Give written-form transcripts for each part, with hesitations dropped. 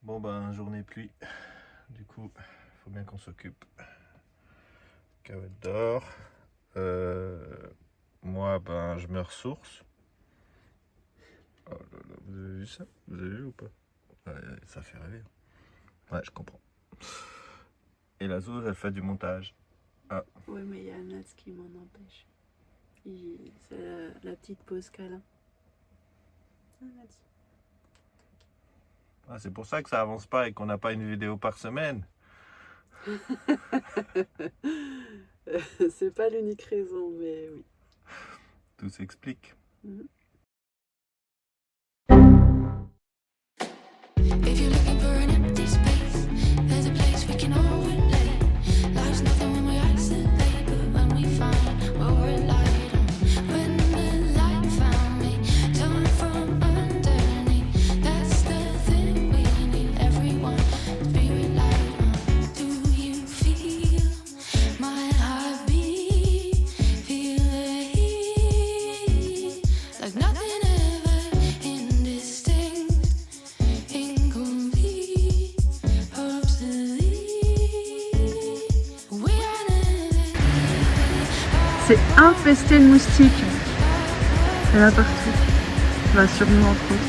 Bon ben, journée pluie. Du coup, il faut bien qu'on s'occupe. Cahouette dort. Moi, ben, je me ressource. Oh là là, vous avez vu ça? Vous avez vu ou pas? Ouais, ça fait rêver. Ouais, je comprends. Et la Zouz, elle fait du montage. Ah. Ouais, mais il y a Nats qui m'en empêche. C'est la petite pause câlin. Ah, Nats. Ah, c'est pour ça que ça avance pas et qu'on n'a pas une vidéo par semaine. C'est pas l'unique raison, mais oui. Tout s'explique. If you're looking for an empty space, there's a place we can all relate. Life's nothing when we isolate, but when we find what we're light on. When the light found me, torn from underneath. That's the thing we need, everyone to be relied on. Do you feel my heartbeat? Feel the heat, like nothing ever indistinct. C'est infesté de moustiques. Il y en a partout. Bah, sur nous entre autres.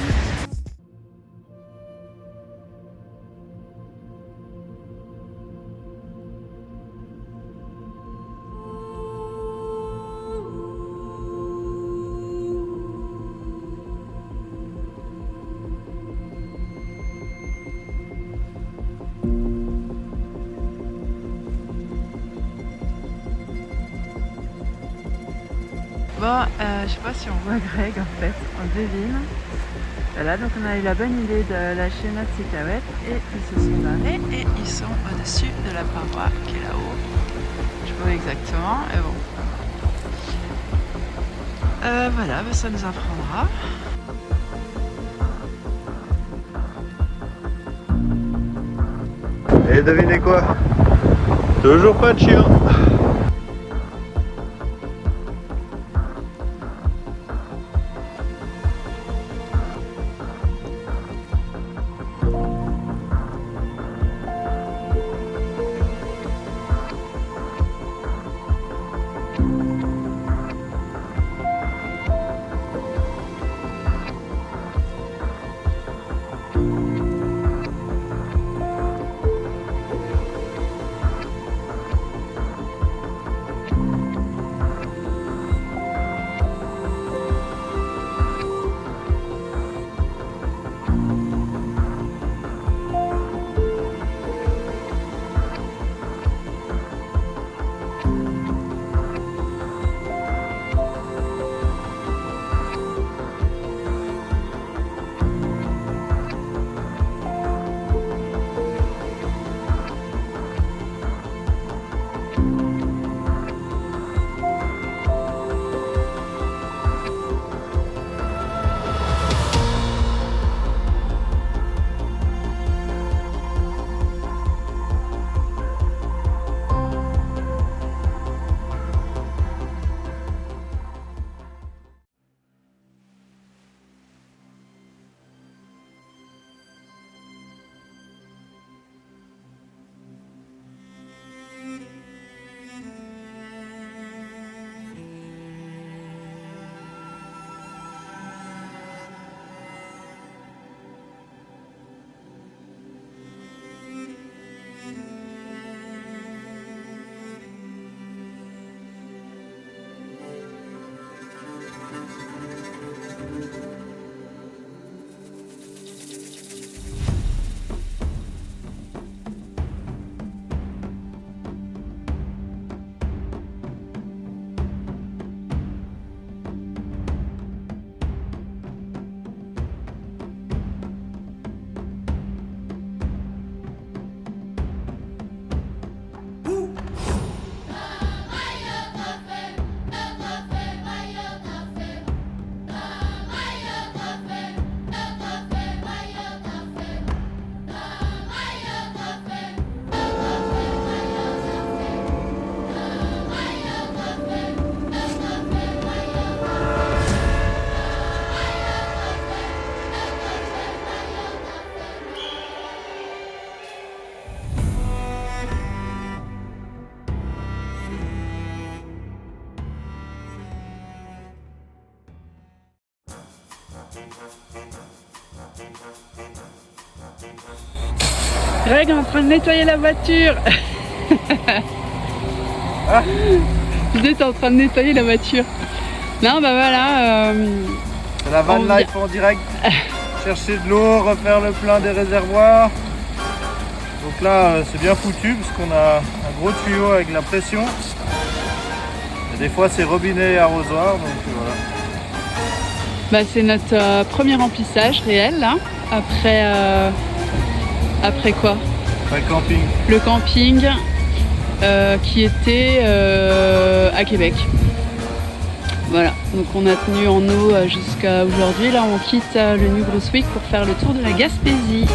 Bon, je sais pas si on voit Greg en fait, on devine. Voilà, donc on a eu la bonne idée de lâcher notre cicahuète et ils se sont barrés et ils sont au-dessus de la paroi qui est là-haut. Je sais pas exactement, mais bon. Voilà, bah, ça nous apprendra. Et devinez quoi? Toujours pas de chien. Greg est en train de nettoyer la voiture. Ah. Il est en train de nettoyer la voiture. Non, bah voilà. C'est la van On life en direct. Chercher de l'eau, refaire le plein des réservoirs. Donc là, c'est bien foutu parce qu'on a un gros tuyau avec la pression. Et des fois, c'est robinet et arrosoir. Donc voilà. Bah, c'est notre premier remplissage réel là. Après quoi? Après le camping. Le camping qui était à Québec. Voilà, donc on a tenu en eau jusqu'à aujourd'hui. Là, on quitte le New Brunswick pour faire le tour de la Gaspésie.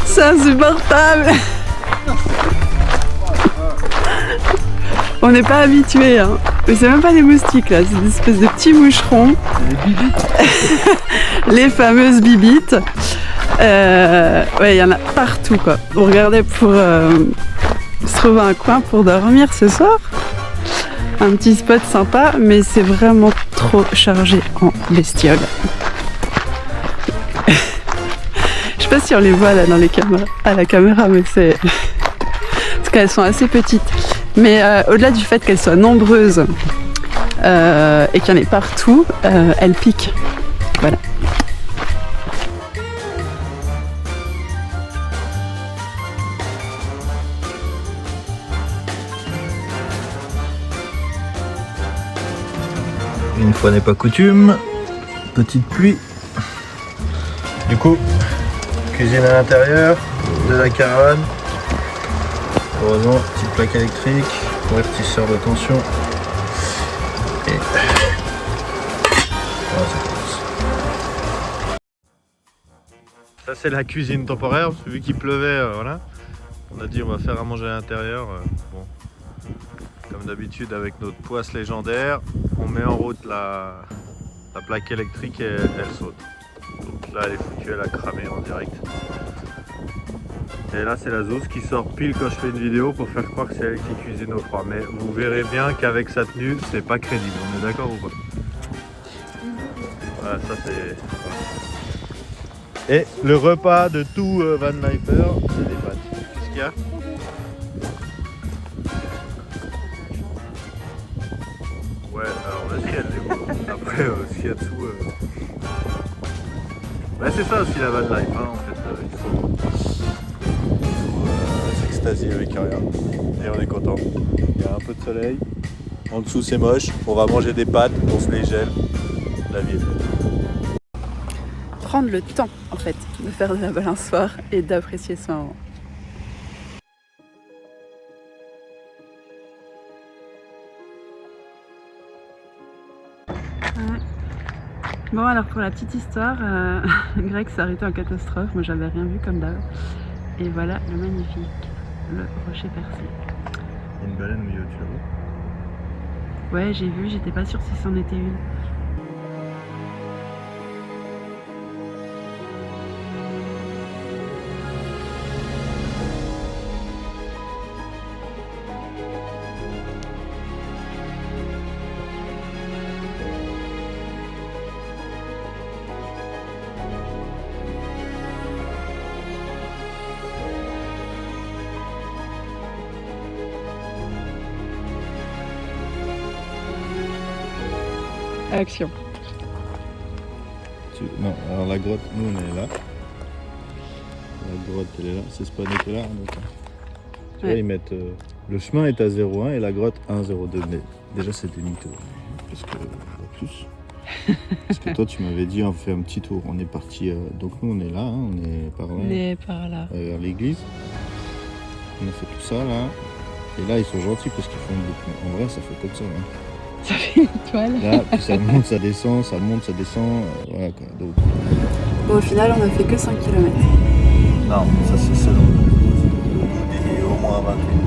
C'est insupportable. On n'est pas habitué, hein. Mais c'est même pas des moustiques là, c'est des espèces de petits moucherons. Les bibites. Les fameuses bibites. Ouais, il y en a partout quoi. On regardait pour se trouver un coin pour dormir ce soir. Un petit spot sympa, mais c'est vraiment trop chargé en bestioles. Je sais pas si on les voit là dans les caméras, à la caméra, mais c'est... En tout cas, elles sont assez petites. Mais au-delà du fait qu'elles soient nombreuses et qu'il y en ait partout, elles piquent. Voilà. Une fois n'est pas coutume, petite pluie. Du coup, cuisine à l'intérieur de la caravane. Heureusement, petite plaque électrique, convertisseur de tension. Et voilà, ça commence. Ça c'est la cuisine temporaire, parce que vu qu'il pleuvait, voilà. On a dit on va faire à manger à l'intérieur. Bon. Comme d'habitude avec notre poisse légendaire, on met en route la plaque électrique et elle saute. Donc là elle est foutue, elle a cramé en direct. Et là c'est la Zouz qui sort pile quand je fais une vidéo pour faire croire que c'est elle qui cuisine au froid. Mais vous verrez bien qu'avec sa tenue, c'est pas crédible, on est d'accord ou pas? Voilà, ça c'est... Voilà. Et le repas de tout Van Lifer, c'est des pâtes. Qu'est-ce qu'il y a? Ouais, alors vas-y, elle est beau. Après, ce qu'il y a dessous... Bah, c'est ça aussi la van life, hein, en fait. Il faut s'extasier avec rien. Et on est content. Il y a un peu de soleil. En dessous, c'est moche. On va manger des pâtes, on se les gèle. La vie est belle. Prendre le temps, en fait, de faire de la balançoire et d'apprécier ce moment. Bon, alors pour la petite histoire, Greg s'est arrêté en catastrophe. Moi, j'avais rien vu comme d'hab. Et voilà le magnifique, le rocher percé. Une baleine au milieu, tu l'as vu? Ouais, j'ai vu, j'étais pas sûre si c'en était une. Action. Non, alors la grotte, nous on est là. La grotte elle est là, c'est spawné que là. Donc, tu vois, ils mettent. Le chemin est à 0,1 et la grotte 1,02. Mais déjà c'est des mythos. Parce que plus. Parce que toi tu m'avais dit on fait un petit tour. On est parti. Donc nous on est là, hein, on est par là. On est par là. Vers l'église. On a fait tout ça là. Et là ils sont gentils parce qu'ils font une boucle. En vrai ça fait comme ça. Hein. Ça fait une étoile. Là, puis ça monte, ça descend, ça monte, ça descend. Voilà quoi. Donc... Bon, au final, on a fait que 5 km. Non, ça c'est selon le vidéo, au moins 28.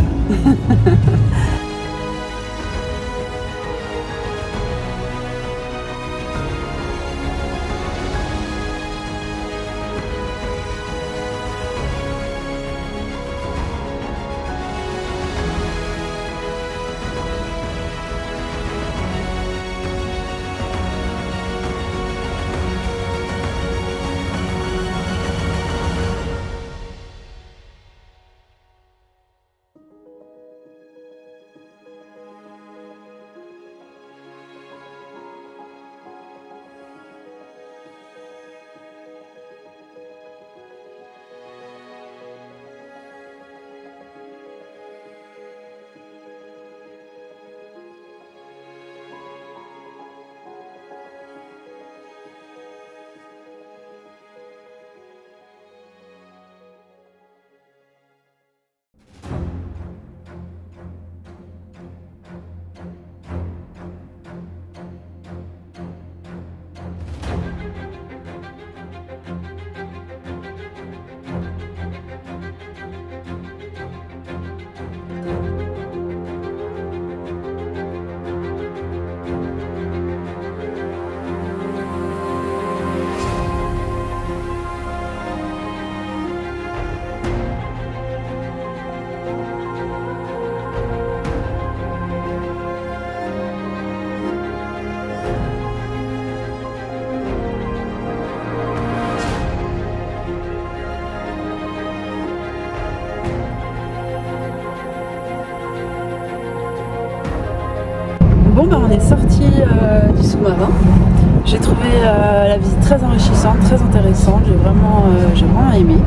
on est sorti du sous-marin. J'ai trouvé la visite très enrichissante, très intéressante. J'ai vraiment aimé.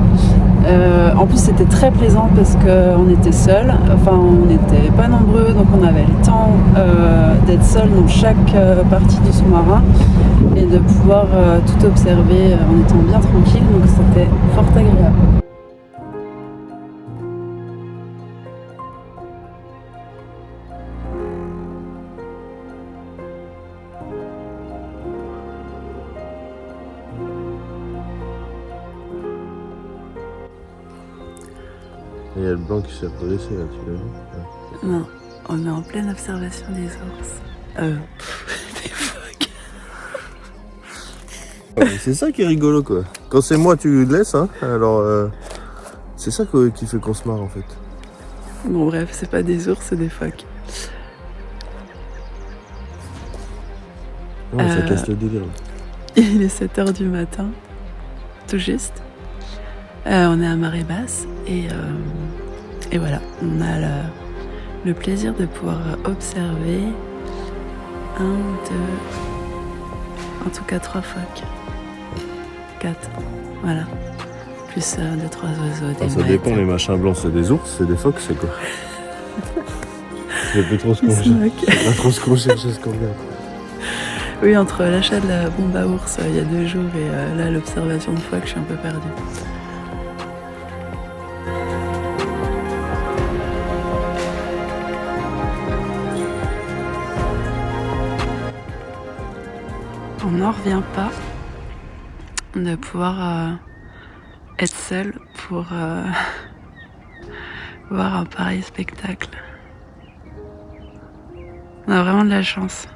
En plus, c'était très plaisant parce qu'on était seuls. Enfin, on n'était pas nombreux, donc on avait le temps d'être seuls dans chaque partie du sous-marin et de pouvoir tout observer en étant bien tranquille. Donc, c'était fort agréable. Et il y a le blanc qui s'est redressé là, tu l'as vu? Non, on est en pleine observation des ours. Des phoques. C'est ça qui est rigolo quoi. Quand c'est moi tu le laisses hein, alors c'est ça qui fait qu'on se marre en fait. Bon bref, c'est pas des ours, c'est des phoques. Ouais, ça casse le délire. Il est 7h du matin, tout juste. On est à marée basse et voilà, on a le plaisir de pouvoir observer 1, 2, en tout cas 3 phoques. 4, voilà. Plus 2-3 oiseaux, des Ça mouettes. dépend, les machins blancs c'est des ours, c'est des phoques, c'est quoi? C'est pas trop ce qu'on cherche. C'est pas trop ce qu'on cherche, ce qu'on regarde. Oui, entre l'achat de la bombe à ours il y a 2 jours et là l'observation de phoques, je suis un peu perdue. On n'en revient pas de pouvoir être seul pour voir un pareil spectacle. On a vraiment de la chance.